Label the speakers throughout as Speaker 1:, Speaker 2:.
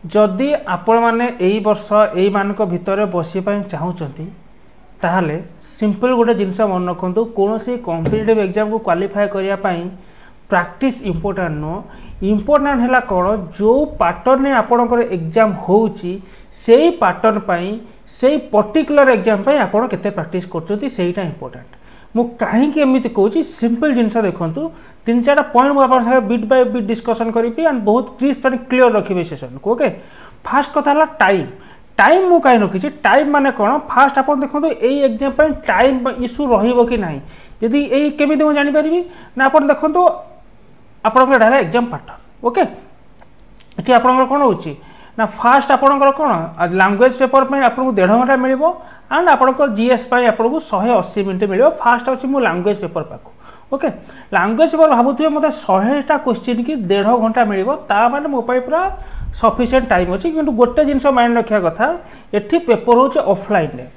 Speaker 1: जदि आपण मैंने यही वर्ष यही मानक भितर बसवाई चाहूँगी ताहले सिंपल गोटे जिनस मन रखु कौन सी कॉम्पिटिटिव एग्जाम को क्वालिफाई करने प्रैक्टिस इंपोर्टेंट नुह इंपोर्टेंट है कौन जो पैटर्न आपणकर एग्जाम होची से पैटर्न पाई से पर्टिकुलर एग्जाम पाई आपण केते प्रैक्टिस करछोती सेटा इंपोर्टेंट मु कहीं एमती कहूँ सिंपल जिनस देखूँ 3-4 पॉइंट मुझे बिट बाय बिट डिस्कसन करी एंड बहुत क्लीयर रखिए सेशन को ओके फास्ट कथा है टाइम टाइम मु कहीं रखी टाइम माने कौन फास्ट आप देखो यही एग्जाम टाइम इश्यू रही जदि यही केमी मुझे जानीपरि ना आप देखो आपंकर एग्जाम पैटर्न ओके ये आपंकर कौन हो ना फास्ट आपंकर कौन लैंग्वेज पेपर पर आपको 1.5 घंटा मिल एंड आपंकर जीएस आपको 180 मिनट मिल फास्ट अच्छी मो लैंग्वेज पेपर पाक ओके लैंग्वेज पेपर भावुए मतलब 100टा क्वेश्चन की 1.5 घंटा मिल मैंने मो पूरा सफिशिएंट टाइम अच्छी कि गोटे जिनस माइंड रखा कथा ये पेपर हूँ ऑफलाइन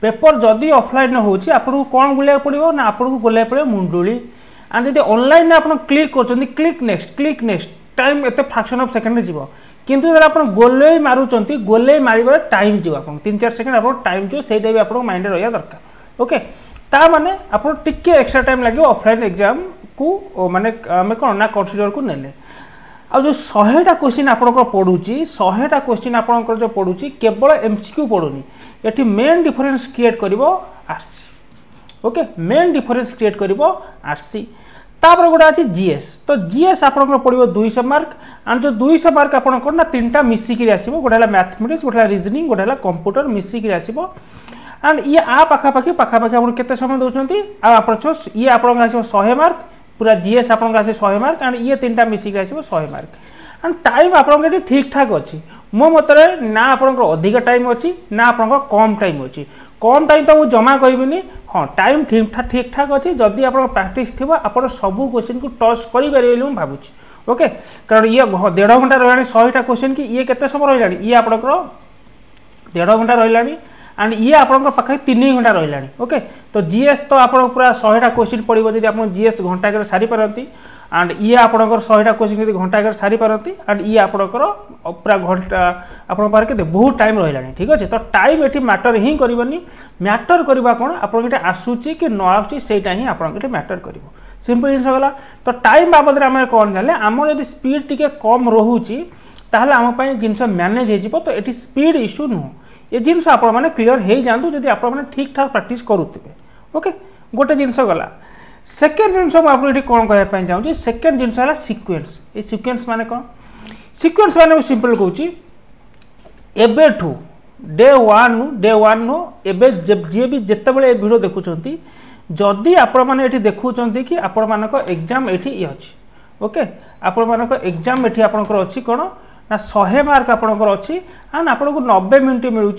Speaker 1: पेपर जदि ऑफलाइन होको कौन बुलाया पड़ो ना आपको बुलाया पड़ो मुंडुली एंड जब ऑनलाइन आप क्लिक कर क्लिक नेक्स्ट टाइम एत फ्रैक्शन ऑफ सेकेंड जीव किंतु जब आप गोले मारुंट गोले मारे टाइम जीव आप 3-4 सेकेंड आप टाइम जीव से भी आप माइंड रहा दरकार ओके ता माने आप टिके एक्स्ट्रा टाइम लगे ऑफलाइन एग्जाम को माने आम कौन ना कन्सीडर को नेले आ जो 100टा क्वेश्चन आपंकर पढ़ुची 100टा क्वेश्चन आपंकर जो पढ़ुची केवल एमसीक्यू पढ़ुनी ये मेन डिफरेंस क्रिएट कर RC okay main difference create कर आरसी तापर गोटे अच्छी जीएस तो जीएस आपंकर पड़ो 200 मार्क एंड जो 200 मार्क आपंकर ना 3टा मिसिकी आसो गोटे है मैथमेटिक्स गोटे रीजनिंग गोटे है कंप्यूटर मिसिकी आसो एंड ये आ पाखापाखि आप केते समय दौरान आप ये आप 100 मार्क पूरा जीएस आपको आसे 100 मार्क एंड ये 3टा मिसिक आसो 100 मार्क एंड टाइम आपको ठीक ठाक अच्छी मो मतरे ना आपंकर अधिक टाइम अच्छी ना आपंकर कम टाइम अच्छी कम टाइम तो मुझे जमा कहबी हाँ टाइम ठीक ठाक अच्छी जदि आप प्रैक्टिस थी आप सब क्वेश्चन को टच करेंगे मुझे भावुँ ओके कारण ये 1.5 घंटा रहा 100टा क्वेश्चन की ये केते समय रहा ये आपंकर 1.5 घंटा रहा एंड ये आपंकर पाखे 3 घंटा रहा ओके तो जीएस तो आप पूरा 100टा क्वेश्चन पड़ो जब आप जीएस घंटा सारी पारती एंड ये आपंकर 100टा क्वेश्चन जब घंटा सारी पारती एंड ये आपंकर पूरा घंटा आप बहुत टाइम रहा ठीक अच्छे तो टाइम ये मैटर ही करनी मैटर करवा कौन आप आसूची कि न आसूची सेटा ही आप मैटर कर सिंपल जिन गला तो टाइम बाबद आम कौन जाने आम जब स्पीड टी कम रोचे ताहले आम जिनस मैनेज हो तो ये स्पीड इश्यू नुह ये जिनस आप क्लीयर हो जातु जब आप ठीक ठाक प्रैक्टिस करुवे ओके गोटे जिनस गला सेकेंड जिनस मुझे कौन कहना चाहिए सेकेंड जिनस है सिक्वेन्स ये सिक्वेन्स माने कौन सिक्वेन्स माने सिंपल कहूँ एबेठू डे वन नो एबे जी भी जिते बड़े वीडियो देखुंट जदि आपण देखुं कि आपण मानक एग्जाम ये अच्छी ओके आपण मानक एग्जाम ये आपंकर अच्छी कौन ना 100 मार्क आपंकर अच्छी एंड आपको 90 मिनट मिलूँ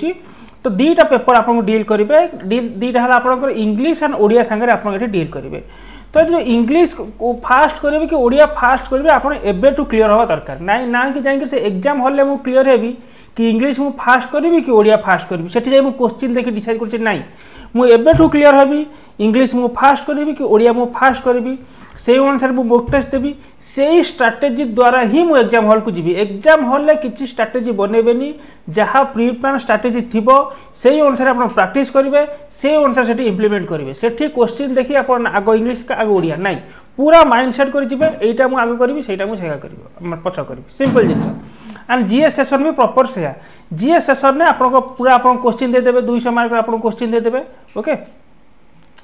Speaker 1: तो 2टा पेपर आपको डील करेंगे 2टा है आपंकर इंग्लीश एंड ओडिया सांगे आप डील करेंगे तो जो इंग्लीश फास्ट करेंगे कि ओडिया फास्ट करेंगे आप एबेठू क्लीयर हवा दरकार ना कि जाइए से एग्जाम हॉल में क्लीयर हेबी कि इंग्लीश मु फास्ट करी कि ओडिया फास्ट करी से क्वेश्चन देखिए डिसाइड कर ना मुझे क्लीयर हेबी इंग्लीश मु फास्ट करी कि ओडिया मु फास्ट करी से अनुसार मुझे मॉक टेस्ट देवी से स्ट्रैटेजी द्वारा ही मुझे एग्जाम हॉल को जी एग्जाम हॉल में किसी स्ट्रैटेजी बनइबेनी जहाँ प्री प्लान स्ट्रैटेजी थी से अनुसार आप प्रैक्टिस करेंगे से अनुसार से इम्प्लीमेंट करेंगे से क्वेश्चन देखिए आप आग इंग्लीश आग ओडिया ना पूरा माइंड सेट करेंगे यहाँ मुझे आग करी से मुझे पछ करी सिंपल जिन एंड जीएस सेशन भी प्रॉपर से जीएस सेशन में आपको पूरा आप क्वेश्चन देदेवे 200 मार्क आपको क्वेश्चन देदेवे ओके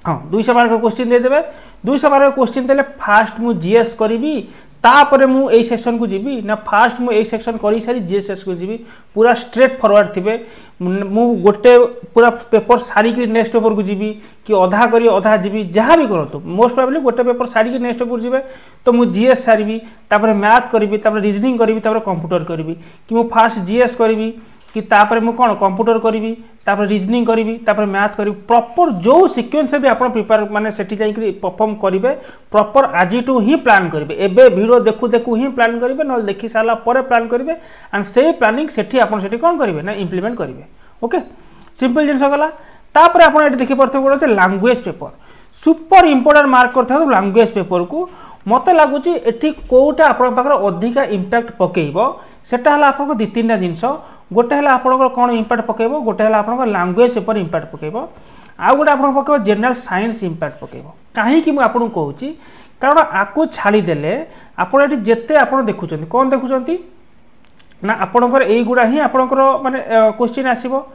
Speaker 1: हाँ 200 मार्क क्वेश्चन देदेवे 200 मार्क क्वेश्चन देले फास्ट मु जीएस करी तापर मु ए सेक्शन को जीवी ना फास्ट मु ए सेक्शन कर सारी जीएस सेक्शन को जीवी पूरा स्ट्रेट फॉरवर्ड थिबे मु गोटे पूरा पेपर सारी की नेक्स्ट पेपर को जीवी कि अधा करी अधा जीवी जहाँ भी करो मोस्ट प्रोबेबली गोटे पेपर सारी की नेक्स्ट पेपर जीवे तो मु जीएस सारी तापर मैथ करी तापर रीजनिंग करी तापर कंप्यूटर करी कि मु फास्ट जीएस करी कि तापर मु कौन कंप्यूटर करी तापर रीजनिंग करी तापर मैथ करी प्रॉपर जो सीक्वेंस भी आप प्रिपेयर माने सेठी जाई परफॉर्म करेंगे प्रॉपर आज टू ही प्लान करेंगे एबे वीडियो देखु देखु ही प्लान करेंगे ना देखी सारा पर प्लान करेंगे एंड से प्लानिंग सेठी आप कौन करेंगे ना इम्प्लीमेंट करेंगे ओके सिंपल जिनस गला तापर आप देखिए गोटे language paper super important mark करते लैंग्वेज पेपर को मते लगुच एठी कोटा आपन पाखर अधिका इंपैक्ट पकेइबो सेटा हला आपन दि तीनटा जिंस गोटे हला आपन कोन इंपैक्ट पकेइबो गोटे हला आपन लैंग्वेज ऊपर इंपैक्ट पकेइबो आ गोटे आपन पकेइबो जनरल साइंस इंपैक्ट पकेइबो काहे कि मु आपन कहूची कारण आकु छाड़ी देले आपन एठी जेते आपन देखुचंती कोन देखुचंती ना आपनकर एई गुडा ही आपनकर माने क्वेश्चन आसीबो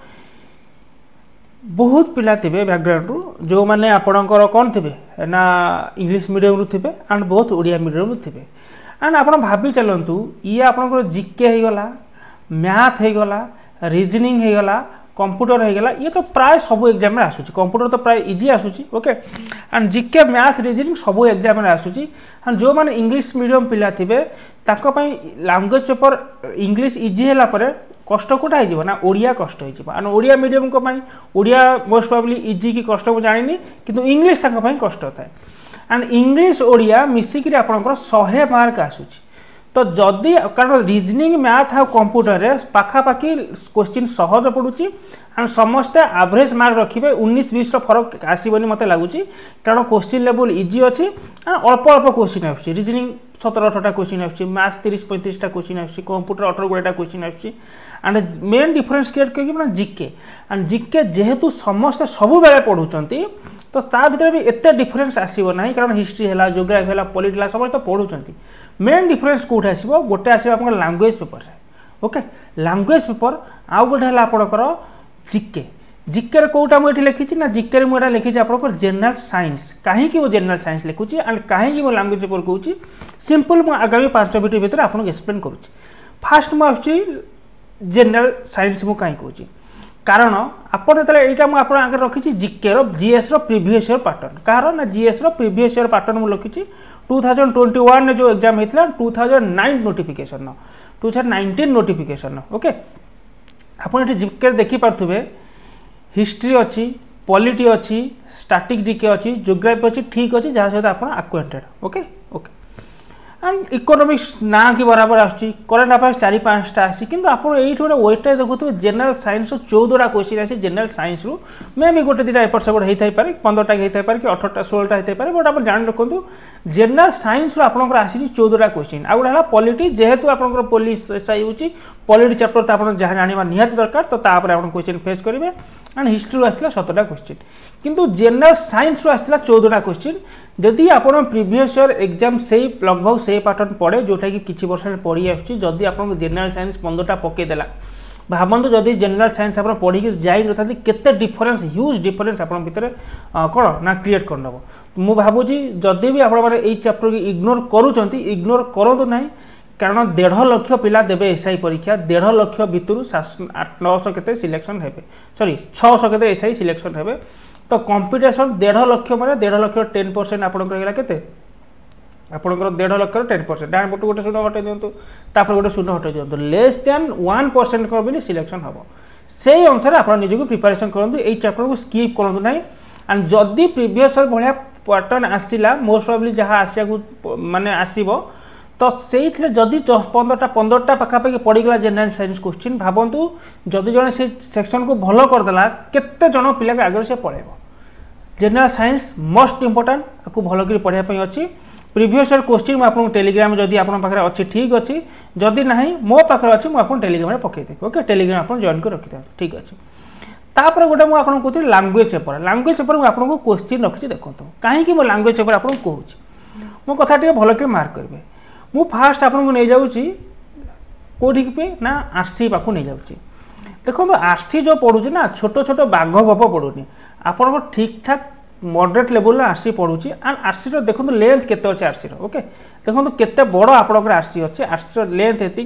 Speaker 1: बहुत पिला थे बैकग्राउंड रू जो मैंने आपणकर कौन थे ना इंग्लिश मीडियम रू थे एंड बहुत ओडिया मीडियम रू थे एंड आप भावी चलतु ये आपणकर जीके हो गला मैथ हो गला रीजनिंग हो गला कंप्यूटर हो गला ये तो प्राय सब एग्जाम में आसूची कंप्यूटर तो प्राय इजी आसूची okay and GK math reasoning सब एग्जाम में आसूची एंड जो मैंने इंग्लिश मीडियम पिला थे लैंग्वेज पेपर इंग्लिश इजी है कष्ट कोटा हो ना ओडिया कष्ट हो ओडिया मीडियम को ओडिया मोस्ट प्रोबेबली इजी कि कष्ट को जानी किंतु इंग्लिश कष्ट थाए एंड इंग्लिश ओडिया मिसिक आपंकर 100 मार्क आसूची तो जदि कारण रीजनिंग मैथ आ कंप्यूटर रे पाखापाखि क्वेश्चन सहज पड़ुची एंड समस्ते एवरेज मार्क रखिए 19-20 फरक आसबनी मत लगुच कारण क्वेश्चन लेवल इजी अच्छी एंड अल्प अल्प क्वेश्चन आसूची रीजनिंग 17-18 क्वेश्चन आसूची मैथ्स 30-35 क्वेश्चन आसूची कंप्यूटर 18-20 क्वेश्चन आसूची एंड मेन डिफरेंस क्रिएट करके जीके एंड जीके जेहेतु समस्ते सबु बेले पढ़ुचंती तो ता भीतर भी एते डिफरेंस आसीबो नाही कारण हिस्ट्री है जियोग्राफी है पॉलिटी है सब तो पढ़ुचंती मेन डिफरेंस कोठे आसीबो गोटे आसीबो आपन लैंग्वेज पेपर रे ओके लैंग्वेज पेपर आउ गोटे है आपनकर जीके जीके रे कोटा मु एठी लिखिछि ना जीके रे मु एटा लिखिछि आपनकर जनरल साइंस काहे कि वो जनरल साइंस लिखुछि एंड काहे कि वो लैंग्वेज पेपर कहूछि सिंपल मु आगामी 5 मिनिट भीतर आपन एक्सप्लेन करूछि फास्ट मु आछि जनरल साइंस मु काहे कहूछि कारण आपन तले एटा मु आपन आगे रखिछि जीके रो जीएस रो प्रीवियस ईयर पैटर्न कारण ना जीएस रो प्रीवियस ईयर पैटर्न मु लिखिछि 2021 ने जो एग्जाम हेतला 2009 नोटिफिकेशन 2019 नोटिफिकेशन ओके आपन एठी जीके देखि पारथुबे हिस्ट्री अच्छी पॉलिटी अच्छी स्टैटिक जीके अच्छी जियोग्राफी अच्छी ठीक अच्छी जहाँ सहित आप आक्वेंटेड ओके ओके एंड इकोनॉमिक्स ना कि बराबर आसुची करेंट अफेयर्स 4-5टा आसी किंतु आप ये गोटे वेटे देखुए जनरल साइंस 14टा क्वेश्चन आसी जनरल साइंस रु मे भी गोटे 2टा एपट सेपट होता है 15टा होता है कि 18टा 16टा होता है बट आप जान रखु जनरल साइंस आपंकर आसी 14टा क्वेश्चन आ गोटे पॉलिटी जेहेतु आपंकर पुलिस एसआई होची पॉलिटी चैप्टर तो आप जहाँ जाना निहाती दरकार तो तापर आप क्वेश्चन फेस करेंगे एंड हिस्ट्री आसला 17टा क्वेश्चन किंतु जनरल साइंस आसला 14टा क्वेश्चन जदि आप प्रीवियस ईयर एग्जाम से लगभग से पैटर्न पड़े जोटा कि किसी वर्ष पढ़ी आदि आप जनरल साइंस 15टा पकईदेला भावतु जदि जनरल साइंस आप पढ़ी जाई न था केते डिफरेंस ह्यूज डिफरेंस आप भितर कौन ना क्रिएट कर नब मु भावुची जदि भी आप चैप्टर की इग्नोर करूँ इग्नोर करूँ ना कारण 1.5 लाख पिला देवे एसआई परीक्षा 1.5 लाख भितर 900 केते सिलेक्शन हेबे सॉरी 600 केते एसआई सिलेक्शन हेबे तो कंपटीशन 1.5 लाख माने 1.5 लाख 10% आपनकर गेला केते आपनकर 1.5 लाख 10% डान पटु गोटे शून्य हटे दियंतु तापर गोटे शून्य हटे दियंतु लेस देन 1% कर भी सिलेक्शन हबो सेही अनुसार आपण निजको प्रिपरेशन करंतु एई चैप्टर को स्किप करंतु नाही एंड जदी प्रीवियस ईयर भलिया पैटर्न आसीला मोस्ट प्रोबेबली जहां आसिया को माने आसीबो तो से जदि 15टा पाखापाखि पड़गला जनरल साइंस क्वेश्चन भावतु जदि जन से सेक्शन को भल करदेला केते जन पिला आगे से पढ़ेब जनरल साइंस मोस्ट इंपोर्टेंट आपको भल कर पढ़ाई अच्छी प्रीवियस ईयर क्वेश्चन मुझे टेलीग्राम जदि आप अच्छी ठीक अच्छी जदि ना मो पाखे अच्छी मुझे टेलीग्राम पकईदेवी ओके टेलीग्राम आप जॉइन कर रखी ठीक अच्छे तापर गोटे मुझे कहती लैंग्वेज पेपर मुझे आपको क्वेश्चन रखी देखो कहीं मो लैंग्वेज पेपर आपको कहूँ मो कथा भल कर मार्क करेंगे मु फास्ट आपको नहीं जाऊँगी कौटी पे ना आरसी पाखु नहीं जाऊँगी देखो आरसी जो पढ़ुची ना छोट छोट बाघ गप पढ़ुनी आपको ठीक ठाक मॉडरेट लेवल आरसी पढ़ुची एंड आरसी देखो लेंथ केते अच्छे आरसी ओके देखो केते बड़ आपंकर आरसी अच्छे आरसी लेंथ एति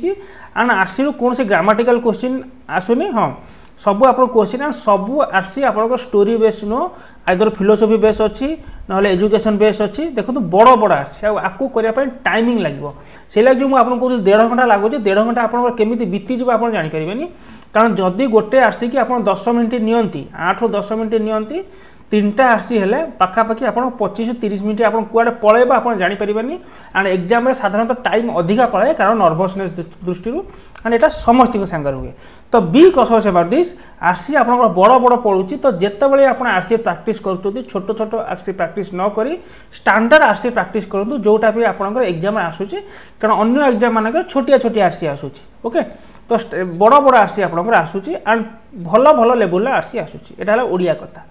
Speaker 1: एंड आरसी कौन से ग्रामाटिकल क्वेश्चन आसुनी हाँ सबू आप क्वेश्चन एंड सबू आरसी आप स्टोरी बेस नुह आइदर फिलोसफी बेस अच्छी ना एजुकेशन बेस अच्छी देखो बड़ बड़ आरसी आपको करने टाइमिंग लगे से लगे मुझे आपको कहूँ 1.5 घंटा लगुच 1.5 घंटा आप केमी बीतीज आप जानीपारे कारण जदि गोटे आरसी की आप 10 मिनट नियंती 8 ରୁ 10 मिनट नियंती तीनटा आरसी हेले पाखापाखि आप 25-30 मिनट आप कुआडे पलैब आप जापर एंड एग्जाम साधारणतः टाइम अधिका पलाए कारण नर्भसनेस दृष्टि एंड यहाँ समस्त सांगे हुए तो be cautious about this RC आप बड़ बड़ पड़ूँ तो जितेबाला आप आरसी प्राक्ट कर छोट छोट आरसी प्राक्ट न करी स्टैंडर्ड आरसी प्राक्ट करूँ जोटा भी आपंकर एग्जाम आसूँ कारण अन्य एग्जाम मानक छोटिया छोटिया आरसी आसूँ ओके तो बड़ बड़ आरसी आपंकर आसूँ एंड भल भल लेवल आरसी आसूँ यहाँ ओडिया कथा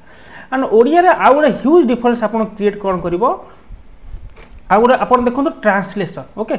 Speaker 1: एंड ओडिया आउ गोटे ह्यूज डिफरेन्स आप क्रिएट कौन कर आउ गोटे आप देखो ट्रांसलेशन ओके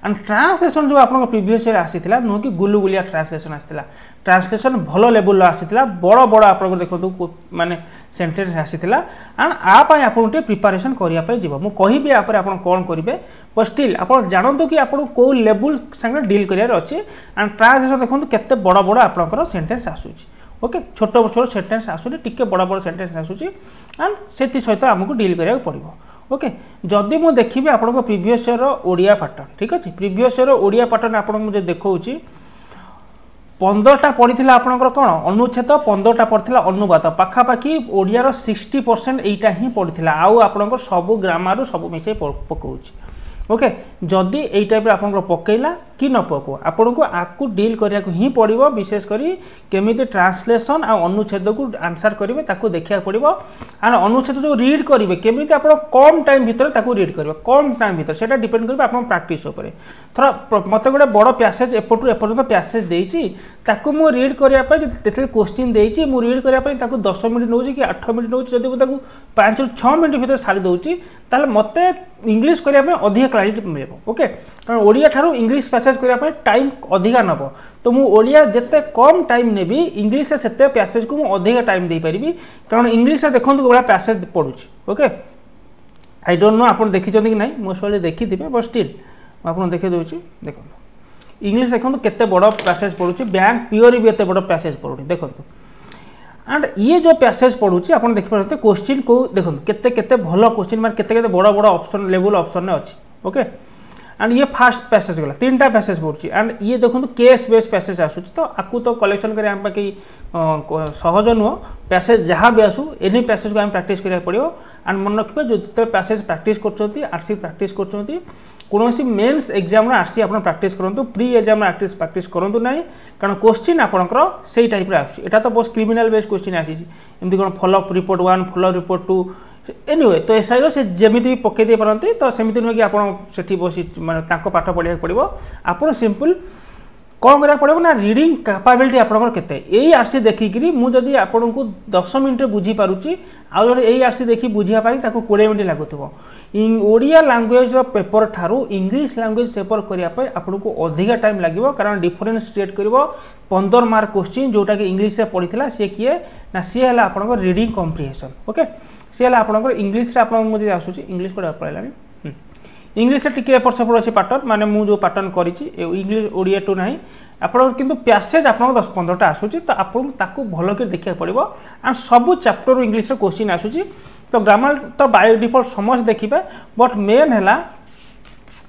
Speaker 1: एंड ट्रांसलेशन जो आप प्रीवियस ईयर आसीला नुह कि गुलुगुलिया ट्रांसलेशन आसीला ट्रांसलेशन भल लेवल आसीला बड़ बड़ आप देखो माने सेंटेंस आसीला एंड आप प्रिपरेशन करने जीव मुझे कहि आप कौन करेंगे बट स्टिल आप जानतु कि आपको कौ लेवल संगे डील करार अच्छे एंड ट्रांसलेशन देखो केते बड़ बड़ आपंकर सेंटेंस आसूची ओके छोट छोट सेंटेंस आसूनी टिके बड़ बड़ सेंटेंस आसूची एंड से सहित आमको डील करा पड़ो ओके जदि मुझे देखी आपको प्रीवियस ईयर ओडिया पैटर्न ठीक अच्छे प्रीवियस ईयर ओडिया पैटर्न आपको मुझे देखा 15टा पड़ता आपंकर कौन अनुच्छेद 15टा पड़ता अनुवाद पाखापाखि ओडियार 60% यहीटा ही पड़ता आउ आपंकर सब ग्रामर सब मिसे पकाऊँ ओके जदि यही टाइप आप पकईला कि न पको आपन को आपको डील करने ही पड़ो विशेषकर केमी ट्रांसलेशन आ अनुच्छेद को आंसर करेंगे ताकू देखा पड़ो एंड अनुच्छेद जो रीड करेंगे केमी आप कम टाइम भितर रीड करेंगे कम टाइम भितर से डिपेंड कर आप प्राक्ट थोड़ा मत गोटे बड़ पैसेज एपटू एपर्यंत पैसेज देती मुझे रीड करने क्वेश्चन देती मुझे रीड करने 10 मिनट नौ कि 8 मिनट नौ जब मुझे 5 ରୁ 6 मिनट भितर सारी दूसरी ताल मत इंग्लिश करने अधिक क्लारिटी मिले ओके कारण ओडिया ठारू इंग्लिश पैसेज करने टाइम अधिका नब तो मुझे ओडिया जिते कम टाइम नेबी इंग्लिश से पैसेज को मुझे अधिक टाइम दे पारि कारण इंग्लिश देखो भाया पैसेज पढ़ू ओके आई डोंट नो आप देखी कि ना मोस्ट वाले देखी थे बट स्टिल आपको देखे दूसरी देखो इंग्लिश देखो केते बड़ पैसेज पढ़ू बैंक पीओरी भी एत बड़ पैसेज पढ़ुनी देखो एंड ये जो पैसेज पढ़ुची आप देखिए क्वेश्चन को देखो केते केते भल क्वेश्चन मान केते केते बड़ बड़ ऑप्शन लेवल ऑप्शन अच्छी ओके एंड ये फास्ट पैसेज गला 3टा पैसेज पड़ुची एंड ये देखो केस बेस पैसेज आसूँ तो आपको तो कलेक्शन करें आम पाखे सहज नुह पैसेज जहाँ भी आसू एनी पैसेज को आम प्राक्ट करा पड़ो एंड मन रखिए जो पैसेज प्राक्ट कर आरसी प्राक्ट कर कौन मेन्स एग्जाम आरसी आप प्राक्ट करूँ प्री एग्जाम प्राक्ट करूँ ना कारण क्वेश्चन आपंकर से टाइप आटा तो बस क्रिमिनाल बेस्ड क्वेश्चन आसी कौन follow up report 1 follow up report 2 anyway तो एसआई से जमी भी पकई दे पारती तो सेमती नुहे कि आप बस माने पाठ पढ़ा पड़ो आप सिंपल कौन करा पड़ो ना रीडिंग कैपेबिलिटी आपंकर केते यही आरसी देखिकी मुझे आपन को 10 मिनट बुझी पारुची आउ जो यही आरसी देखी बुझापी 20 मिनट लगुव ओडिया लैंग्वेज पेपर ठारू इंग्लिश लैंग्वेज पेपर करने आपको अधिका टाइम लगे कारण डिफरेन्स क्रिएट कर 15 मार्क क्वेश्चन जोटा कि इंग्लिश रे पढ़ी सी किए ना सी है आपंकर रीडिंग कम्प्रिहेंशन ओके सी है आपंकर इंग्लिश आप मुझे आसूँ इंग्लिश कौन पढ़ाला इंग्लिश टी एपट सेपट अच्छे पैटर्न माने मु जो पैटर्न करी इंग्लिश ओडिया टू ना आप पैसेज आप 10-15टा आसूँ तो आपको भल कर देखा पड़ो एंड सब चैप्टर इंग्लिश क्वेश्चन आसूँ तो ग्रामर तो बाय डिफॉल्ट समस्त देखिए बट मेन है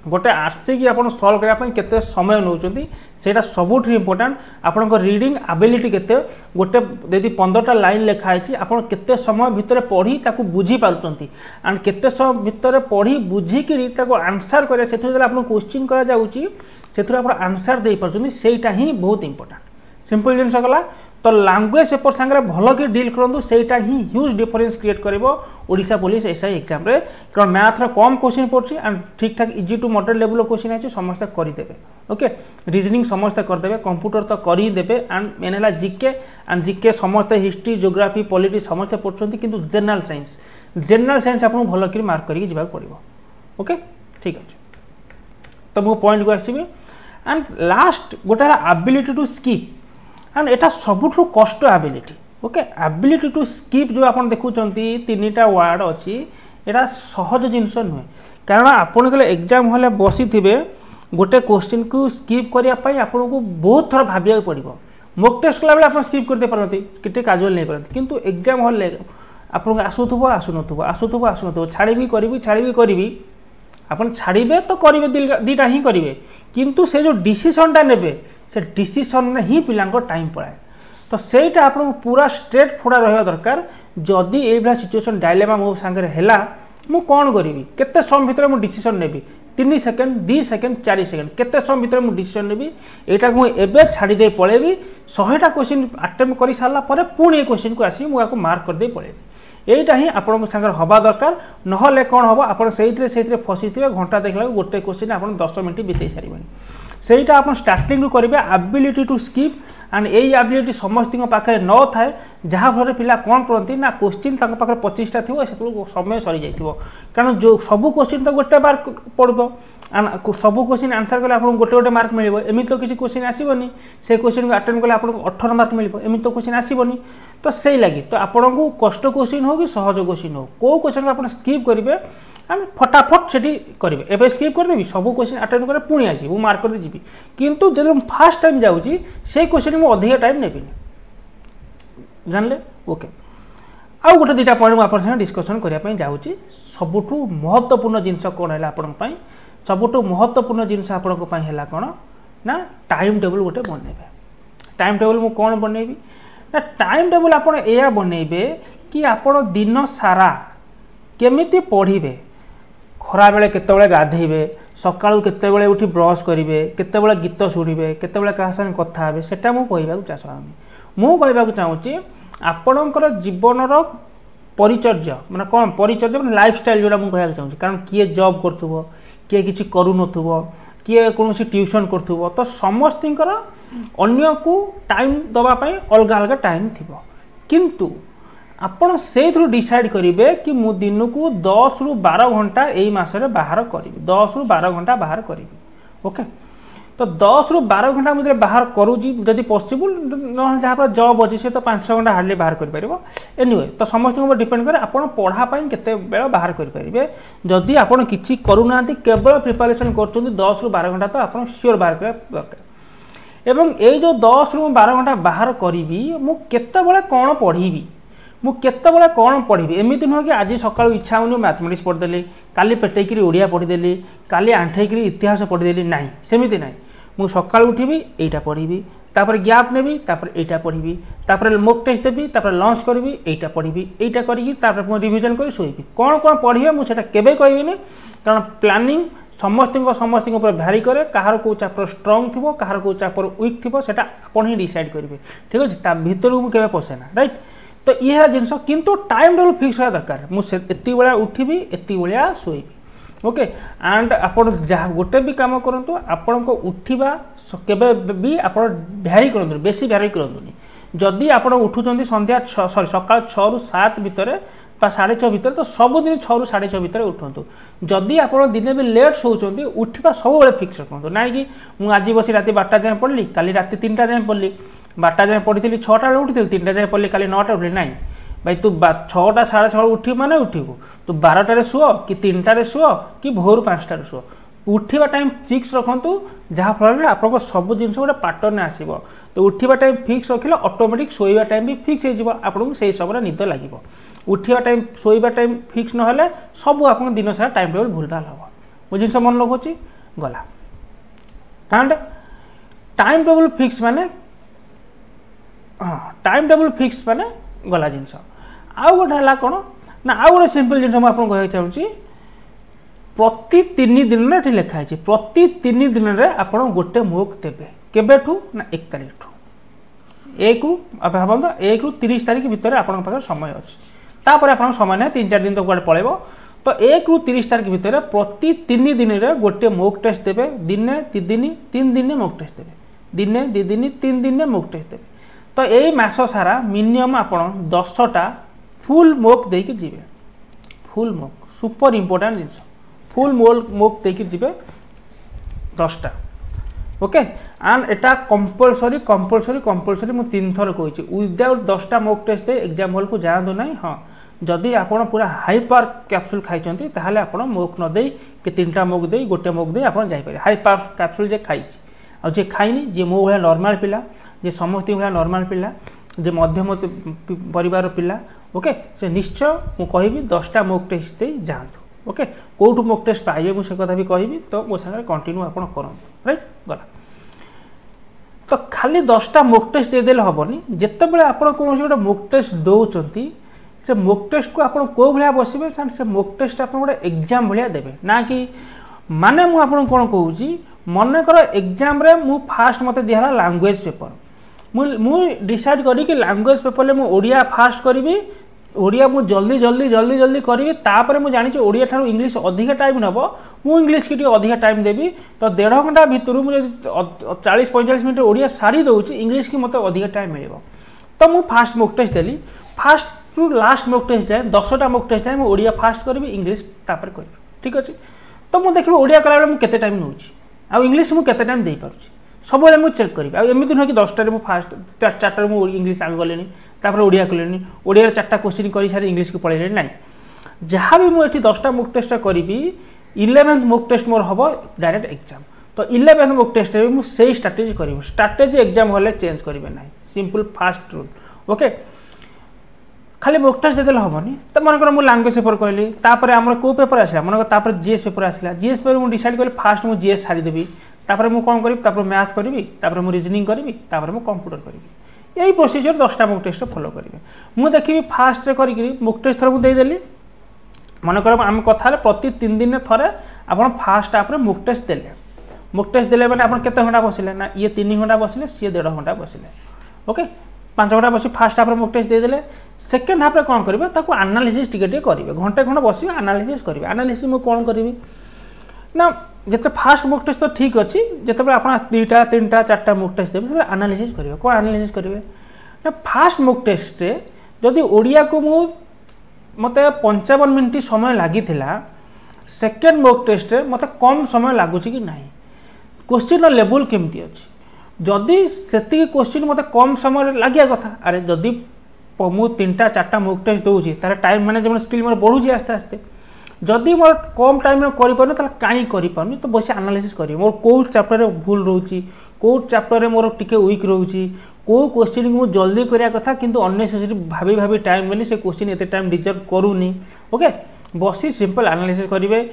Speaker 1: गोटे आरसी की आप सल्व करने केते समय नौकरी से सबुठ इम्पोर्टाट आपंक रीडिंग एबिलिटी केते गोटे यदि 15टा लाइन लिखाई आप केते समय भितर पढ़ी ताकू बुझी पारुचंती एंड केते समय भितर पढ़ी बुझिकी आंसर करें से आपको क्वेश्चन करा आंसर दे पार्टी सेटा ही बहुत इंपोर्टाट सिंपल जिनस गला तो लैंग्वेज पेपर सांगे भल कि डील करूँ से ही ह्यूज डिफरेन्स क्रिएट कर ओडिशा पुलिस एसआई एग्जाम रे कारण मैथ्र कम क्वेश्चन पड़ी एंड ठीक ठाक easy to moderate level question अच्छे समस्त करदे ओके रीजनिंग समस्त करदे कंप्यूटर तो करदे एंड मेन है जीके एंड जीके समस्त हिस्ट्री जियोग्राफी पॉलिटिक्स समस्त पढ़ुंट कि जनरल साइंस आपको भल कि मार्क करके जावाक पड़ो ओके ठीक अच्छे तो मो पॉइंट को आसबि एंड लास्ट गोटे एबिलिटी टू स्किप एंड एटा सबुठ कष्ट ability okay ability to skip जो आप देखुं 3टा वार्ड अच्छी यहाँ सहज जिनस नुहे कारण आपन जो एग्जाम हॉल बसी थे गोटे क्वेश्चन को स्किप करने आपको बहुत थर भाविया पड़ो मॉक टेस्ट कला बेले आप स्किप करते पारती कि काजुअल नहीं पारती किंतु एग्जाम हॉल आपको आसुथुब छाड़ी करी आप छाड़े तो करेंगे 2टा ही करेंगे किंतु से जो डिसीजनटा ने से डिसीजन ही पिला टाइम पलाए तो सेटा आपको पूरा स्ट्रेट फोड़ा रहा दरकार जदि ये सिचुएसन डायलेमा मो सांगे है मु कौन करी केते समय भितर मु डिसीजन नेबी 3 सेकेंड 2 सेकेंड 4 सेकेंड केते समय भितर मु डिसीजन नेबी एटा मुझे छाड़ी दे पळेबी 100टा क्वेश्चन अटेम्प्ट कर सारा पर पुणी ए क्वेश्चन को आसी मुझे मार्क कर दे पळेबी एटा ही आपन संगे हवा दरकार नहले कौन हम आप फसी थे घंटा देखला गोटे क्वेश्चन आप 10 मिनट बिताई सारे सेटा आप स्टार्टिंग करेंगे एबिलिटी टू स्किप एंड यही एबिलिटी समस्त पाखे न थाए जहाँफल पिला कौन करती ना क्वेश्चन पाखे 25टा थी से समय सरी जाइए कारण जो सब क्वेश्चन तो गोटे बार पड़ो सब क्वेश्चन आंसर कले आपको गोटे गोटे मार्क मिले एमती तो किसी क्वेश्चन आसबनी से क्वेश्चन को अटेंड कले आपको 18 मार्क मिले एमती तो क्वेश्चन आसबनी तो से लगी तो आपको कष्ट क्वेश्चन हो कि सहज क्वेश्चन हो कौ क्वेश्चन को आप स्किप करेंगे एंड फटाफट से करेंगे एवं स्किप करदेवी सब क्वेश्चन अटेंड कर पुणी आसी वो मार्क कर जी किंतु जब फास्ट टाइम जाऊँगी से क्वेश्चन मुझे अधिक टाइम नेबी जानले ओके आउ गोटे 2टा पॉइंट मुझे डिस्कसन करने जाऊँगी सबुठ महत्वपूर्ण जिनस कौन है आपण सबुठ महत्वपूर्ण जिनस आपण कौन ना टाइम टेबल गोटे बनइबे टाइम टेबल मु कौन बनइबी ना टाइम टेबल आपण एया बनइबे कि आपण दिन सारा केमिति पढ़िबे खरा बेले केतेबेले गाधेबे सकाळू केतेबेले उठी ब्रश करिवे केतेबेले गीत शुणिबे केतेबेले कहा संगे कथा हेबे सेटा मु कहबाकू चाहूँगी आपणकर जीवनर परिचर्या माने कौन परिचर्या माने लाइफस्टाइल जोड़ा मुझे कहना चाहूँगी कारण किए जॉब करुव किए किसी करूनथुव किए कौन ट्यूशन करुव तो समस्तर अन्य को टाइम दवापाई अलग अलग टाइम थी किंतु आपण से डिसाइड करेंगे कि मु दिन को 10 ରୁ 12 घंटा यही मसरे बाहर करी 10 ରୁ 12 घंटा बाहर करी ओके तो 10 ରୁ 12 घंटा मुझे बाहर करूँ जदि पॉसिबल न जहाँ पर जॉब अच्छी से तो 5-6 घंटा हार्डली बाहर कर एनीवे तो समस्त डिपेंड करे आप पढ़ाई केते बेला बाहर करेंगे जदि आप किसी करूना केवल प्रिपरेशन कर 10 ରୁ 12 घंटा तो आप सियोर बाहर कर दरकार एवं ये जो 10 ରୁ 12 घंटा बाहर करी मु केते कौन पढ़ी मु केतेबेले कौन पढ़ी एमती नुह कि आज सका इच्छा होनी मैथमेटिक्स पढ़ीदेली काली पेटेक ओडिया पढ़ीदेली काली आंठेक इतिहास पढ़ीदेली ना सेमती ना मु सका उठीबी एटा पढ़ी तापर गैप नेबी तापर एटा पढ़ी तापर मोक टेस्ट देवी तापर लंच करी एटा पढ़ी एटा करी रिविजन कर शोबी कौन कौन पढ़े मुझे केवे कहबी कारण प्लानिंग समस्त भैरी कै कहार को चैप्टर स्ट्रंग थी कहार को चैप्टर वीक थी से आप ही डिसाइड करेंगे ठीक अच्छे भर को मुझे पशेना राइट तो यह जिनस किंतु टाइम टेबल फिक्स होगा दरकार मुझे बेला उठीबी एति बेला शोबी ओके एंड आप गोटे भी काम करूँ आपण को उठा केवे भी आप भैरी करूँ बेसी भैरी करूँ जदि आप उठुंट संध्या सॉरी सका 6 ରୁ 7 भितर 6:30 भितर तो सबुदिन 6 ରୁ 6:30 भितर उठु जदि आप दिन भी लेट शोचते उठा सब फिक्स रखु ना कि मुझे आज बस रात 12टा जाए पढ़ली काली रात 3टा जाए पढ़ली 12टा जाए पढ़ी 6टा बेले उठी 3टा जाए पढ़ली काली 9टा उठली ना भाई तू 6टा 6:30 उठी माने उठू तू 12टारे शुओ कि 3टारे शुओ कि भोर 5टारे शुओ उठा टाइम फिक्स रखु जहाँफल आप सब जिन गोटे पैटर्न आसो तो उठा टाइम फिक्स रखिले ऑटोमेटिक शोवा टाइम भी फिक्स हो से समय निद लगे उठा टाइम शोवा टाइम फिक्स ना सब आप दिन सारा टाइम टेबल भूल भाल हम वो जिन मन लगुच गला एंड टाइम टेबल फिक्स माने हाँ टाइम टेबल फिक्स माने गला जिनस आउ गोटे है कौन ना आउ गोटे सिंपल जिन मुझे कहना चाहूँगी प्रति 3 दिन में लिखाई प्रति 3 दिन में आप गोटे मोक देवे केबेठू ना 1 तारिख ठू 1 ରୁ 30 तारिख भितर आप समय अच्छे तापर आप समय ना 3-4 दिन तो गोटे पड़ेब तो 1 ରୁ 30 तारिख भितर प्रति 3 दिन में गोटे मोक टेस्ट देवे दिने 2 दिन 3 दिन मोक टेस्ट देवे दिने 2 दिन 3 दिन मोक टेस्ट देवे तो यही मास सारा मिनिमम आप 10टा फुल मोक देके जीवे फुल मोक सुपर इंपोर्टेंट जिनस फुल मोक देके जीवे 10टा okay and Etah compulsory compulsory compulsory मुझे 3 थर कही विदाउट 10टा मोक टेस्ट दे एग्जाम हॉल को जातु ना हाँ जदि आप पूरा हाई पावर कैप्सूल खाई ताहले आप मोक न दे कि 3टा मोक दे गोटे मोक दे आप जापर हाई पावर कैप्सूल जे खाई जे खाइनी जे मो भाया नॉर्मल पिला जे समस्त भाया नॉर्मल पिला जे मध्यम परिवार पिला ओके से निश्चय मु कहबी 10टा मोक टेस्ट दे जातु ओके कौटू मोक टेस्ट पाइबे मुझे कथा भी कहबी तो मो सागर कंटिन्यू आप कर राइट गला तो खाली 10टा मोक टेस्ट देदेले हेनी जिते बड़े आप कौन गोटे मोक टेस्ट दौरान से मोक टेस्ट को आप कौ भाया बसवे से मोक टेस्ट आप गोटे एग्जाम भाया देवे ना कि माने मुझे कौन कहूँ मनकर एग्जाम रे मु फास्ट मत दिहला लैंग्वेज पेपर मु डिसाइड करी कि लैंग्वेज पेपर में ओडिया फास्ट करी ओडिया मु जल्दी जल्दी जल्दी जल्दी करी तापर मुझे जानी ओडिया ठार इंग्लिश अधिक टाइम नब मु इंग्लिश की अधिक टाइम देवी तो 1.5 घंटा भितर मुझे 40-45 मिनट ओडिया सारी दूसरी इंग्लिश की मत अधिक टाइम मिल तो मु फास्ट मोक टेस्ट देली fast to last mock test जाए 10टा मोक टेस्ट जाए ओडिया फास्ट करी इंग्लिश तापर करी ठीक अच्छे तो मुझे देखिए ओडिया कला मुझे टाइम नौ आउ इंग्लिश मुझे टाइम दे पार्छ सब मुझे चेक करी एमती नुह कि 10टार फास्ट 4टार मुझे इंग्लिश आगे गले तापर ओडिया कले ओडिया 4टा क्वेश्चन कर सारी इंग्लिश को पढ़े ना जहाँ भी मुझे 10टा मोक टेस्ट करी 11th मोक टेस्ट मोर हम डायरेक्ट एग्जाम तो 11th मोक टेस्ट मुझे स्ट्राटेजी करी स्ट्राटेजी एग्जाम हल्ले चेंज करेंगे ना सिंपल फास्ट रूल ओके खाली मोक टेस्ट देदेले हेनी तो मनकर मुझे लैंग्वेज पेपर कहली तापर आम कौ पेपर आसला मनकर जीएस पेपर आसला जीएस पेपर मुझे डिसाइड कली फास्ट मुझे जीएस सारीदेवी तापर मुझे कौन करी मैथ करी मुझे रिजनिंग करी मुझे कंप्यूटर करी यही प्रोसीजर 10टा मोक टेस्ट फॉलो करेंगे मुझे देखी फास्ट करी मोक टेस्ट थर मुझे देदेली मनकर आम कथा प्रति 3 दिन थे आप फास्ट आप मोक टेस्ट देले मैंने आप केते घंटा बसिले ना ये 3 घंटा बसिले सी 1.5 घंटा बसिले ओके 5 घंटा बस फास्ट हाफ मोक टेस्ट देदेले सेकेंड हाफ कौन करेंगे ताको एनालिसिस टिके करेंगे घंटे खंड बस एनालिसिस करेंगे एनालिसिस मुझे कौन करी ना जिते फास्ट मोक टेस्ट तो ठीक अच्छी जिते आप 2टा 3टा 4टा मोक टेस्ट देवे एनालिसिस करेंगे कौन एनालिसिस करेंगे ना फास्ट मोक टेस्ट जदि ओडिया को मु मत 55 मिनट समय लगी सेकेंड मोक टेस्ट मत कम समय लगुच कि ना क्वेश्चन लेवल केमती अच्छी जदि से क्वेश्चन मत कम समय लगे कथा अरे जदि मुझे 3टा 4टा मोक टेस्ट दूसरी तार टाइम मैनेजमेंट स्किल मोर बढ़ुची आस्ते आस्ते जदि मोर कम टाइम में करें कहीं करें तो बस एनालिसिस करें मोर कौ चैप्टर भूल रोचे कौ चैप्टर मोर टिके वीक रोचे कौ क्वेश्चन को जल्दी करा कथा किंतु अननेसेसरी भाभी भाभी टाइम मिली से क्वेश्चन एते टाइम डिजर्व करूनी ओके बसी सिंपल एनालिसिस करेंगे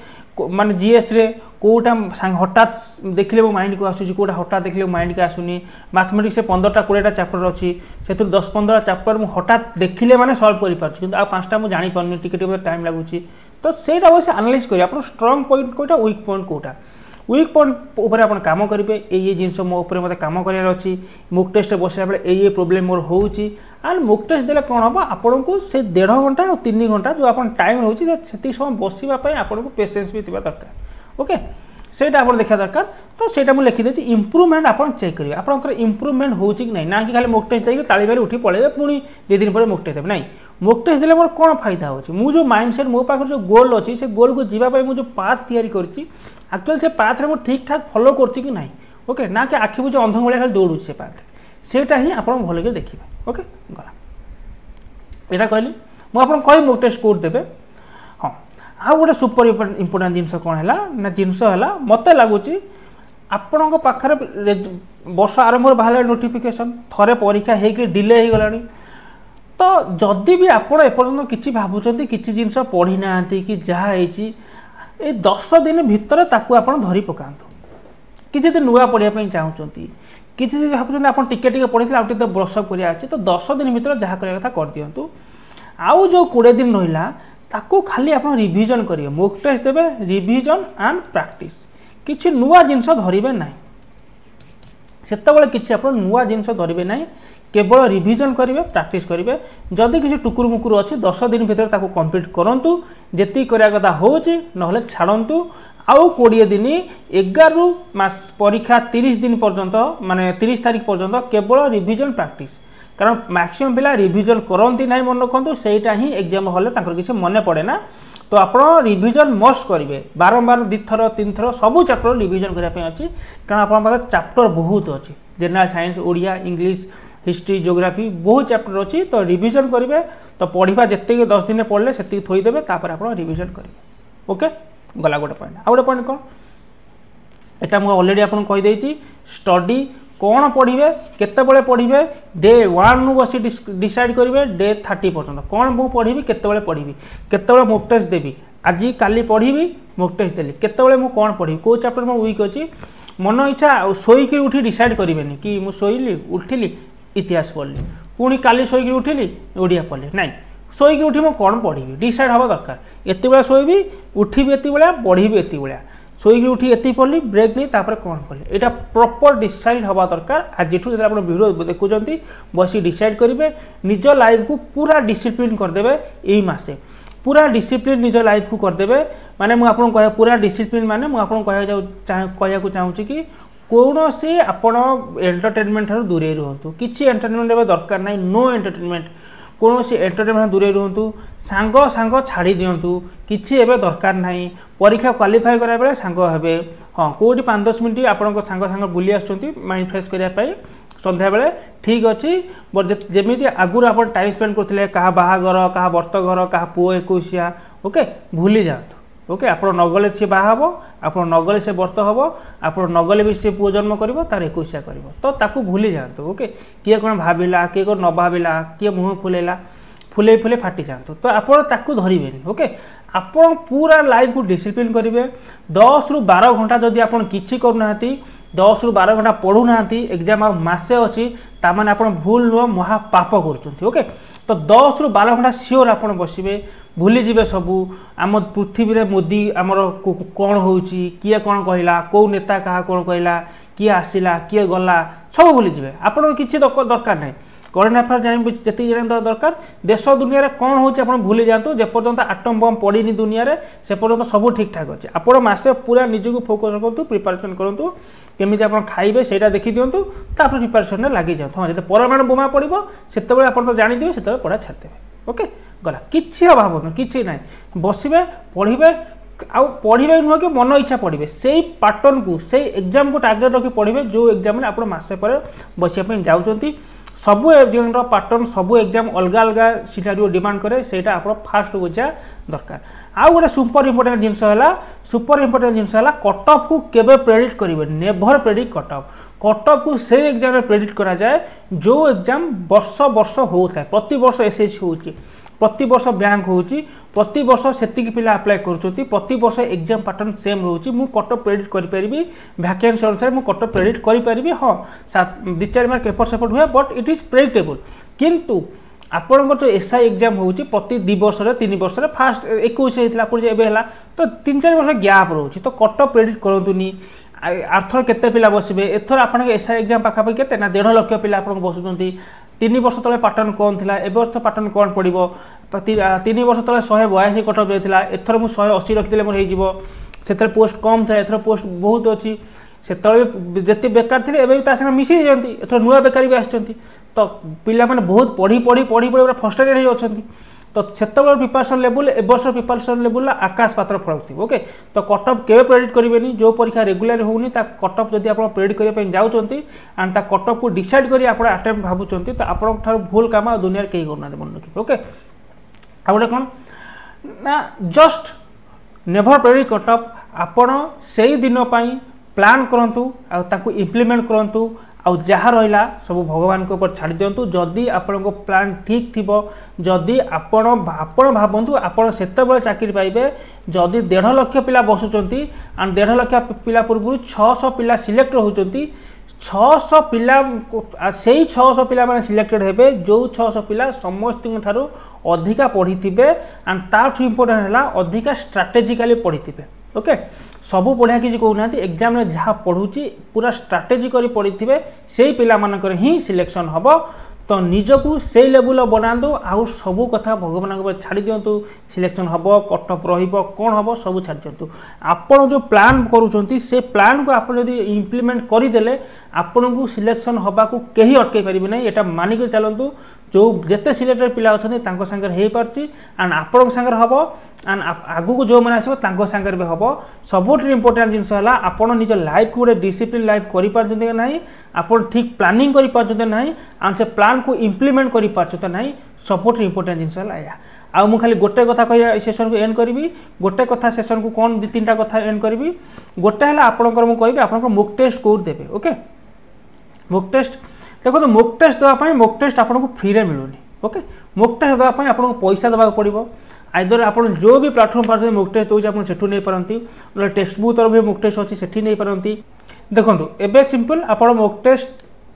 Speaker 1: माने जीएस रे कोटा हठात देखले मो माइंड को आसुची कोटा हठात देखले माइंड को आसुनी मैथमेटिक्स से 15टा 20टा चैप्टर अच्छी से 10-15 चैप्टर मु हठात देखले माने सॉल्व करि पारछु किंतु आ 5टा मु जानि पारनी टिके टाइम लागुची तो सेटा बस एनालाइज करिया अपन स्ट्रांग पॉइंट कोटा वीक पॉइंट कोटा वीक पॉइंट उपर अपन काम करेंगे ये जिनस मो उपर मत काम करार अच्छी मोक टेस्ट बसला बेले ये प्रोब्लेम मोर होची एंड मोक टेस्ट देले कौन हम आपन को से 1.5 घंटा और 3 घंटा जो अपन टाइम होची से समय बसवाई आपन को पेशेंस भी थिबा दरकार ओके सेटा आप देखा दरकार तो सेटा मुझे लिखिदे इम्प्रूवमेंट आप चेक करेंगे आपंकर इम्प्रूवमेंट होची कि ना कि खाली मोक टेस्ट देकर ताली बारी उठी पड़े पुणी 2 दिन पर मोक टेस्ट देवे ना मोक टेस्ट देले मोर कौन फायदा होची मु जो माइंडसेट मो पाखर जो गोल अच्छी से गोल को जीवाई मुझे पाथ तैयारी करची एक्चुअल से पाथ रे मो ठीक ठाक फॉलो करची कि ना ओके ना कि आखि बुझे अंध भाई खाली दौड़ू से पाथ सेटा ही आप भल कर देखिए ओके गला यहाँ कहली मुझे कही मोक टेस्ट कोड देवे हाँ आ गोटे सुपर इम्पोर्टाट जिनस कौन है ना जिनस है मत लगुच आपण पाखे वर्ष आरंभ बाहर नोटिफिकेशन थरे परीक्षा होकर डिले हो गला तो जदि भी आपण एपर्तन किसी भावुं किसी जिनस पढ़ी ना कि जहाँ ये 10 दिन भितर ताकू आप धरी पकातु कि नुआ पढ़ाई चाहूँगी किसी भावुं आप टिके पढ़ी आउ ब्रशअप करा तो 10 दिन भर जहाँ कथा कर दिंतु आउ जो 20 दिन रहा ताकू खाली आप रिविजन करेंगे मोक टेस्ट देवे रिविजन एंड प्रैक्टिस किसी नुआ जिनस धरवे ना से किसी आप नुआ जिनस धरवे ना केवल रिविजन करेंगे प्रैक्टिस करेंगे जदि किसी टुकुर मुकुर अच्छी 10 दिन भर ताकू कंप्लीट करूँ जी करा कथा हो ना छाड़ू आउ 20 दिन 11 मास परीक्षा 30 दिन पर्यंत माने 30 तारीख पर्यंत केवल रिविजन प्रैक्टिस कारण मैक्सिमम पिला रिविजन करती ना मन रखु सेटा ही एग्जाम हॉल किसी मन पड़े ना तो आप रिविजन मस्ट करेंगे बारंबार 2 थर 3 थर सबू चैप्टर रिविजन करने अच्छी कारण आप चैप्टर बहुत अच्छी general science Odia English history geography बहुत चैप्टर अच्छी तो रिविजन करेंगे तो पढ़ा जिते 10 दिन पढ़ले से थोईदेवे तापर आप रिविजन करेंगे ओके गला गोटे पॉइंट आ गोटे पॉइंट कौन एटा मुझे ऑलरेडी आपको कहीदे स्टडी कौन पढ़े केतबले पढ़े डे 1 नु बस डिसाइड करेंगे डे 30 पर्यंत कौन मुझे पढ़ी केतबले पढ़ी केतबले मोक टेस्ट देवी आज काली पढ़ी मोक टेस्ट देली केतबले मु कौन पढ़ी को चैप्टर मो वीक अच्छी मन इच्छा शोक उठी डिसाइड करेंगे कि मुझे शोली उठिली इतिहास पढ़ली पुणी काली शोक उठिली ओडिया पढ़ली ना शोक उठी मुझे कौन पढ़ी डिसाइड हवा दरकार एत बेला शोबी उठी एत बेला पढ़ी एत बेला शोक उठी एति पढ़ली ब्रेक नहीं तापर कौन पढ़ली यहाँ प्रॉपर डिसाइड हवा दरकार आज जो वीडियो देखुं बस डिसाइड करेंगे निज लाइफ को पूरा डिसिप्लिन करदे यही मासे पूरा डिसिप्लिन निज लाइफ को करदे माने मुझे कह पूरा डिसिप्लिन माने मुझे कहया चाहूँगी कि कौन से आपण एंटरटेनमेंट ठार दूरे रुहतु किसी एंटरटेनमेंट एवं दरकार ना नो एंटरटेनमेंट कौन से एंटरटेनमेंट दूरे रुहतु सांग सांग छाड़ी दिंतु किसी एवं दरकार ना परीक्षा क्वालिफाई करा बेले सांग हे हाँ कौटी 5-10 मिनट आपण सांग सांग बुली आसुँच माइंड फ्रेश करने सन्ध्या बेले ठीक अच्छी जमी आगुरी आप टाइम स्पेंड करते क्या बाहागर क्या बर्तघर क्या पुओ 21 ओके भूली जातु ओके आप नगले सी बाहब आप नगले से बर्त हम आप नगले भी सी पुओ जन्म कर तार 21 कर तो ताकू भूली जातु ओके किए कौन भाविला किए कौन न भाविला किए मुँह फुलेला फुले फुले फाटी जातु तो आप धरवे ओके आप पूरा लाइफ को डिसिप्लिन करेंगे 10 ରୁ 12 घंटा जदि आप किसी करूना 10 ରୁ 12 घंटा पढ़ुना एग्जाम आ मासे अच्छी ताने आप भूल नुह महापाप कर ओके तो 10 ରୁ 12 घंटा सियोर आप बसवे भूली जीवे सबू आम पृथ्वी रे मोदी आमर कौन हो किए कौन कहला कौ नेता क्या कौन कहला किए आसला किए गला सब भूली जीवे आपन किसी दरकार ना करेन्ट अफेयर जान जी जान दरकार देश दुनिया कौन हो भूली जातु जेपर्यंत आटम बम पड़ी दुनिया रे से पर्यंत सब ठीक ठाक अच्छे आप मासे पूरा निजक फोकस करूँ प्रिपारेसन करूँ केमी आप खाइबे से देखी दिंतु प्रिपारेसन में लगी जातु हाँ जो परमाणु बोमा पड़ो से आप तो जानीदे से पढ़ा छाड़देवे ओके गला किसी अभाव ना कि ना बसवे पढ़े आउ पढ़े नुह कि मन इच्छा पढ़े से पैटर्न को से एग्जाम को टार्गेट रखी पढ़े जो एग्जाम आप मसे पर बसापी जाऊँच सबू एग्जाम पैटर्न सबू एग्जाम अलग अलग सिनारियो डिमांड करे सेटा आप फास्ट बुझा दरकार आउ गोटे सुपर इंपोर्टेंट जिनस सुपर इंपोर्टेंट जिनस कटअप को केबे प्रेडिक्ट करेंगे नेभर प्रेडिक्ट कटअप को से एग्जाम में प्रेडिक्ट करा जाए जो एग्जाम वर्ष वर्ष होता है प्रति वर्ष एसएससी हो प्रति वर्ष बैंक हो प्रति वर्ष सेतिक पिला अप्लाई करुँच प्रति वर्ष एग्जाम पैटर्न सेम रोचे मु कटअप प्रेडिक्ट करी वैकेंसी अनुसार मु कटअप प्रेडिक्ट करी हाँ 2-4 मार्क एपट सेपट हुए बट इट इज प्रेडिक्टेबल किंतु आपंकर जो एसआई एग्जाम हो प्रति 2 वर्ष 3 वर्ष फास्ट 21 होता तो 3-4 वर्ष गैप रोचे तो कटअप प्रेडिक्ट करूँ आरथर केते पिला बसबे एथर आपन एसआई एग्जाम पाखापाखि केते ना 1.5 लाख पिला आपन बसुचंती 3 वर्ष तले पैटर्न कौन थिला ए वर्ष पैटर्न कौन पड़िबो 3 वर्ष तले 182 कटअप थिला एथर मु 180 रखिले मोर हे जिवो सेतर पोस्ट कम था एथर पोस्ट बहुत अच्छी सेतले जेते बेकार थिले एबे ता संग मिसी जंती एथर नुआ बेकारी भी आछंती तो पिला माने बहुत पढ़ी पूरा फ्रस्ट्रेटेड हो अछंती तो सेतबेल प्रिपरेशन लेवल ए वर्ष प्रिपरेशन लेवल आकाश पात्र फरक थी ओके तो कटअप केवे प्रेडिक्ट करेंगे जो परीक्षा रेगुलर होनी कटअप जब आप प्रेडिक्ट करने जाऊँच एंड ता कटअप को डिसाइड कर अटेम्प्ट भावुंट तो आप भूल काम दुनिया कहीं करना मन रखिए ओके आ गए कौन ना जस्ट नेभर प्रेडिक्ट कटअप आपण से दिन प्लान करूँ आउ इम्प्लीमेंट करूँ आउ जहाँ रहा सब भगवान के ऊपर छाड़ दिंतु जदि आपण प्लान ठीक थी जदि आपण भावतु आपण से चाकरी पाइबे जदि 1.5 लाख पिला बसुंट एंड 1.5 लाख पिला पूर्व 600 पिला सिलेक्ट होती 600 पिला से 600 पिला माने सिलेक्टेड हेबे जो 600 पिला समस्त ठारू अधिका पढ़ी थे एंड ताठू इम्पोर्टेंट है अधिका स्ट्राटेजिकली पढ़ी थे ओके सबू पढ़िया किसी कहूना एग्जाम में जहाँ पढ़ुची पूरा स्ट्राटेजी करी पढ़ी थे से पिला मानकर ही सिलेक्शन हम तो निजकू से लेवल बनातु आउ सबू कथा भगवान छाड़ी दिंतु सिलेक्शन हम कटअप कौन हम सब छाड़ी दिंतु आपड़ जो प्लान करुँच से प्लान को आप इम्प्लीमेंट करदे आपण को सिलेक्शन हवा को कहीं अटकई पारे ना यहाँ मानिक चलतु जो जिते सिलेक्टेड पिला अच्छा सांगे हो पार्टी एंड आपण सांगे हम एंड आगू को जो मैंने आसो सांगे भी हम सबुठ इम्पोर्टेंट जिनस आपड़ निज लाइफ को गोटे डिसिप्लिन लाइफ कर ना आप ठीक प्लानिंग कर एंड से प्लान को इम्प्लीमेंट कर सबुठ इम्पोर्टेंट जिनस है आ मु खाली गोटे कथा कह सेशन को एंड करी गोटे कथा सेशन को कौन 2-3टा कथा एंड करी गोटे है आपंकर मुझे कह आप मॉक टेस्ट कौन देवे ओके मॉक टेस्ट देखो मॉक टेस्ट देवाई मॉक टेस्ट आपको फ्री रे मिलूनी ओके मॉक टेस्ट देवाई आपको पैसा देवाक पड़ो आइदर आप जो भी प्लाटफर्म पर मॉक टेस्ट दूसरे आप सेठू नहीं पारती टेक्स्ट बुक तरफ भी मॉक टेस्ट अच्छी सेठी नहीं पारती देखो एबे सिंपल आप मॉक टेस्ट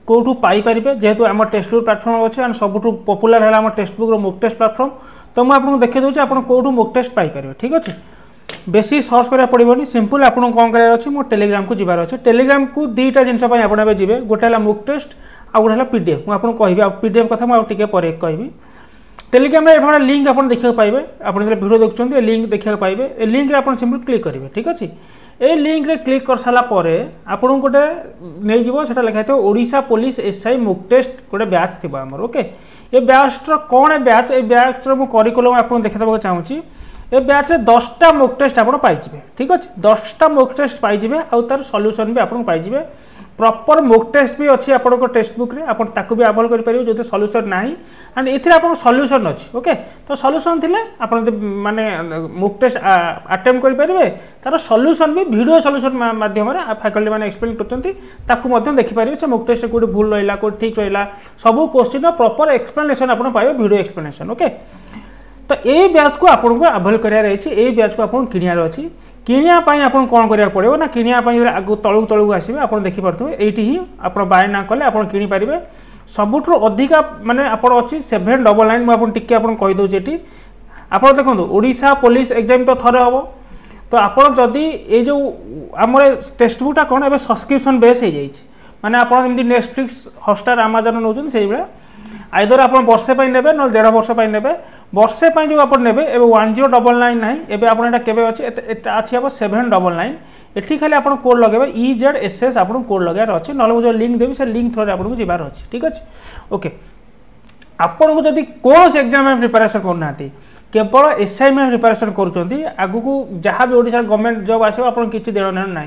Speaker 1: कौटू पाइपर जेहेतु आम टेक्स्ट बुक प्लाटफर्म अच्छे एंड सबुठ पॉपुलर है आम text book mock test platform तो मुझे आपको देखी दूसरी आप कौटू मॉक टेस्ट पाइपर ठीक अच्छे बेसी सर्च करा पड़ोनी सिंपल आपको कौन करार मो टेलीग्राम को जीवार अच्छे टेलीग्राम को दुईटा जिनस आप जी गोटे है मॉक टेस्ट आ गोटे है पीडीएफ मुझे कहि पीडीएफ कथा मुझे पर कहि टेलीग्राम में लिंक आप देखा पाइबे आप वीडियो देखुं लिंक देखा पाइबे ए लिंक आप सिंपल क्लिक करेंगे ठीक अच्छे ए लिंक रे क्लिक कर सारा आपन गोटे नहीं जीवो सेटा लिखा था Odisha police SI mock test गोटे बैच थी आमर ओके ये बैचर कौन है बैच ए बैचर मु करिकुलम आपको देखा चाहूँगी ए बैच रे 10टा मॉक टेस्ट आप पाइबे ठीक अच्छे 10टा मॉक टेस्ट पाइबे आउ तार सॉल्यूशन भी आप पाइबे प्रॉपर मॉक टेस्ट भी अच्छी आपको टेक्स्ट बुक रे अपन ताकू भी अवेल कर जो सॉल्यूशन ना एंड ए सॉल्यूशन अच्छी ओके तो सॉल्यूशन थिले आपण माने मॉक टेस्ट अटेम्प्ट कर पारे तार सॉल्यूशन भी वीडियो सॉल्यूशन माध्यम फैकल्टी मैंने एक्सप्लेन कर देखि पारे से मॉक टेस्ट कोई भूल रहा कोई ठीक रहा सब क्वेश्चन प्रॉपर एक्सप्लेनेशन आप पाइबे वीडियो एक्सप्लेनेशन ओके तो ये बैच को आपको अवेल करार ये बैच को आपको किणार अच्छी किणापी आप कौन करा पड़ो ना किणापी आगु तलू तलू आसवे आप देखिपे ये आप बाय ना कले आप किपारे सबुठ अधिका माने आप अच्छी 799 मुझे टी कहीदे आप देखो ओडिशा पुलिस एग्जाम तो थरे हम तो आप जदि ये जो आम टेक्स्ट बुकटा कौन ए सब्सक्रिप्शन बेस हो जाए माने आप नेटफ्लिक्स हॉटस्टार अमेजन नौ से आइदर आप वर्षे ने ना 1.5 वर्ष ने वर्षे जो आप ने 1099 ना एवं आप अच्छे अच्छी आप 799 एटी खाली आप कोड लगे EZSS आप कोड लगार अच्छे ना मुझे लिंक देवी से लिंक थ्रो आपको जीवार अच्छे ठीक अच्छे ओके आपको जदि कौन से एग्जाम में प्रिपेरेसन करना केवल एसआई में प्रिपेरेसन करूँ जहाँ भी ओडिशा गवर्नमेंट जॉब आसो आप किसी देण नेण ना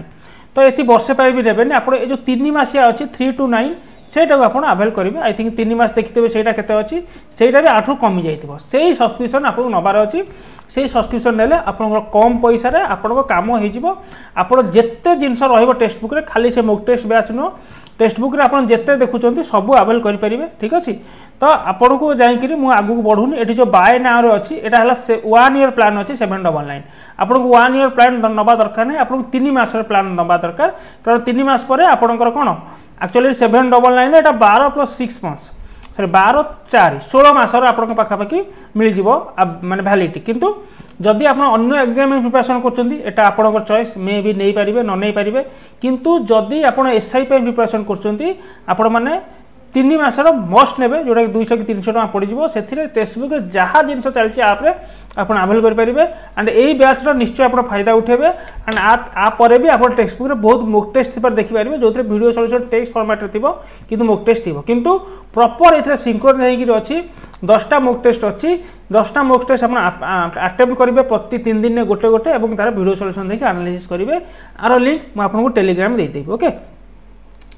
Speaker 1: तो ये वर्षे भी देवेनि आप जो 3 मासिया अच्छी 3 to 9 सेटा आप अवेल करेंगे आई थिंक 3 मास देखिए से अच्छी सेटा भी आठू कमी जाइए से सब्सक्रिप्शन आपको नबार अच्छी से सब्सक्रिप्शन नेले आप कम पैसा आपको कम हो जिते जिनस टेक्स्ट बुक खाली से मॉक टेस्ट बैच नुह टेक्स्ट बुक आप जिते देखुं सब अवेल करेंगे ठीक अच्छे तो आपन को जाकि मुझे आगू बढ़ूनी ये जो बाय नाउ अच्छी यहाँ है 1 year प्लान अच्छी 799 आपको 1 year प्लान नवा दरकार नहीं आपको 3 मास प्लान नवा दरकार कारण 3 मास पर आपंकर कौन एक्चुअली 799 एटा 12 + 6 months सॉरी 12 4 16 मासर आपन पाखापाखि मिल जिवो माने वैलिडिटी किंतु जदि आप अन्य एग्जाम में प्रिपरेशन करछंती आपनकर चॉइस मे भी नहीं पारिबे न नहीं पारिबे किंतु जदि आपन एसआई पे प्रिपरेशन करछंती आपण माने 3 मासर मस्ट ने जोटा 200 कि 300 टका पड़ो से टेक्स्ट बुक जहाँ जिन चलती आप्रे आप अवेल करेंगे एंड यही बैचर निश्चय आप फायदा उठेबे एंड आपर भी आप टेक्स्ट बुक बहुत मॉक टेस्ट देखिपारे जो वीडियो सॉल्यूशन टेक्स्ट फॉर्मेट रे थिबो किंतु मॉक टेस्ट थिबो किंतु प्रॉपर एथे सिंक्रोनाइज अच्छी 10टा मॉक टेस्ट अच्छी 10टा मॉक टेस्ट आप अटेम्प्ट करेंगे प्रति 3 दिन में गोटे गोटे और तार वीडियो सॉल्यूशन देखिए एनालिसिस करेंगे आर लिंक मुझे आपको टेलीग्राम में देदेवी ओके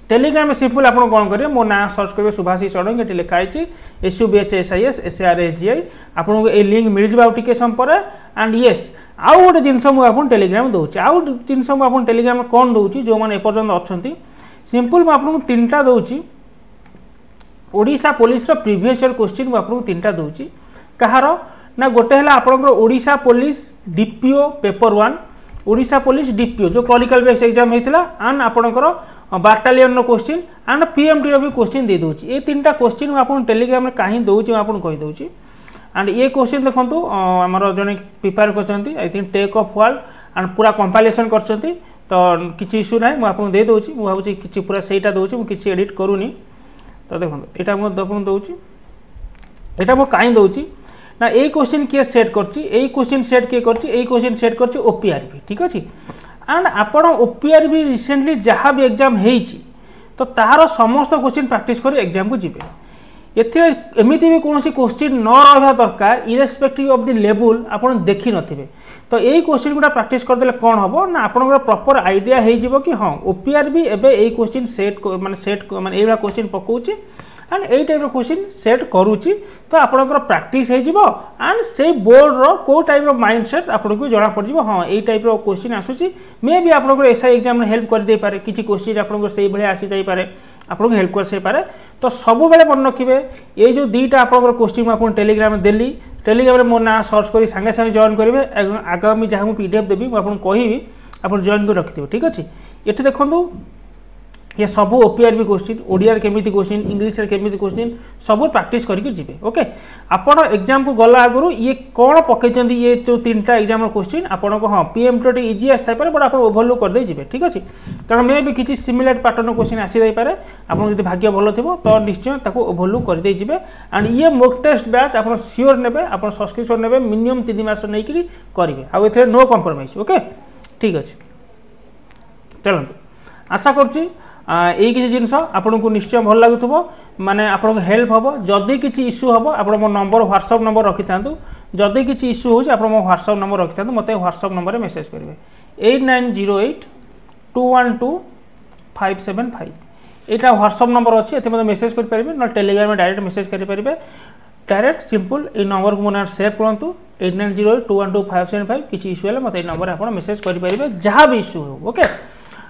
Speaker 1: टेलीग्राम में सिंपल आप कौन करेंगे मो ना सर्च करेंगे सुभाषी षडंगी ये लिखाई SUBHSIS SARSGI आपको ये लिंक मिल जाए टी समय एंड येस आउ गोटे जिनस मुझे टेलीग्राम दूसरी आउ जिनस मुझे टेलीग्राम कौन दूसरी जो मैंने एपर्तंत अच्छा सिंपल मुझे 3टा दूसरी Odisha police previous year question मुझे आपको 3टा दूसरी कहार ना गोटे है आपंकर Odisha police DPO paper 1 Odisha police DPO जो क्लरिकल बेस एग्जाम होता एंड आपंकर बाटालियन क्वेश्चन एंड PMT भी क्वेश्चन दे दूँ ये 3टा क्वेश्चन मुझे टेलीग्राम में कहीं दूसरी आपको कहीदे एंड ये क्वेश्चन देखो आमर जड़े प्रिपेयर कर I think take off world and पूरा कंपाइलेशन कर तो किसी इश्यू ना मुझे दे दूँ मुझे भावी कि पूरा सहीटा दूँ मुझे एडिट करूनी तो देखो यहाँ मुझे दूँ यहाँ मुझे कहीं दूँ ना ये क्वेश्चन किए सेट कर क्वेश्चन सेट किए क्वेश्चन सेट कर OPRB ठीक अच्छे एंड आपण OPRB रिसेंटली जहाँ भी एग्जाम होती तो तार समस्त क्वेश्चन प्रैक्टिस कर एग्जाम को जीवे एमती भी कौन क्वेश्चन न रहा दरकार इरेस्पेक्टिव ऑफ द लेवल आप देखी नथिबे तो यही क्वेश्चन गुड़ा प्रैक्टिस करदे कौन हम ना आपंकर प्रॉपर आइडिया हो कि हाँ OPRB एबे यही क्वेश्चन सेट माने सेट माने एभला क्वेश्चन पकाउछि एंड यही टाइप क्वेश्चन सेट करुच्ची तो आपंकर प्रैक्टिस हो एंड से बोर्ड रो टाइप माइंडसेट आपको जना पड़ जाए हाँ यही टाइप क्वेश्चन आसूसी मे भी आप एसआई एग्जाम हेल्प कर दे पारे किसी क्वेश्चन आपको से भाई आसी जापे आपको हेल्प कर पारे तो सब बेले मन रखिए ये जो दुईटा आप क्वेश्चन मुझे टेलीग्राम देली टेलीग्राम मो ना सर्च कर सागे सागे जॉइन करेंगे आगामी जहाँ मुझे पीडीएफ देवी मुझे कहबी आप जॉइन कर रखिए ठीक अच्छे ये देखो ये सब ओपीआरबी क्वेश्चन ओडिया केमी क्वेश्चन इंग्लीश केमी क्वेश्चन सब प्रैक्टिस करके जी ओके आपण एग्जाम को गला आगु ये कौन पकई ये जो 3टा एग्जाम क्वेश्चन आपन को हाँ पीएम टी इजी आसता है बट आप ओभरलुक करदे जी ठीक अच्छे कारण मे भी किसी सिमिलर पैटर्न क्वेश्चन आसी जाए पारे आपन जब भाग्य भल थी तो निश्चय ताको ओभरलुक करदे जी एंड ये मॉक टेस्ट बैच आप सियोर ने आप सब्सक्रिप्शन ने मिनिमम 3 मास नहीं करेंगे आउ ए नो कम्प्रोमाइज ओके ठीक अच्छे चलते आशा करुँच यही किसी जिनस आपन को निश्चय भल लगुव माने आपन को हेल्प हम जदि किसी इश्यू हम आप मो नंबर व्हाट्सएप नंबर रखी था जदि किसी इश्यू हो आप मो व्हाट्सएप नंबर रखी था मत व्हाट्सएप नंबर में मेसेज करेंगे 8908 212 575 यहाँ व्हाट्सएप नंबर अच्छे ये मेसेज करेंगे ना टेलीग्राम में डायरेक्ट मेसेज करेंगे डायरेक्ट सिंपल ये नंबर को मोन सेव करूँ 8908 212 575 किसी इश्यू है मतलब ये नंबर आप मेसेज करेंगे जहाँ भी इश्यू हो ओके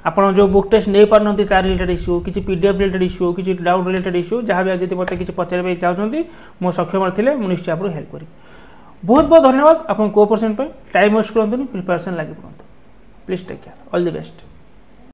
Speaker 1: आपन जो बुक टेस्ट नहीं पारती तार रिलेटेड इश्यू किसी पीडीएफ रिलेटेड इश्यू किसी डाउट रिलेटेड इश्यू जहाँ भी आज मतलब किसी पचार चाहते मो सक्षम थे मुझे निश्चय आपको हेल्प करी बहुत बहुत धन्यवाद आप कोऑपरेशन टाइम वेस्ट करूँ प्रिपरेशन लगे पड़ो please take care all the best.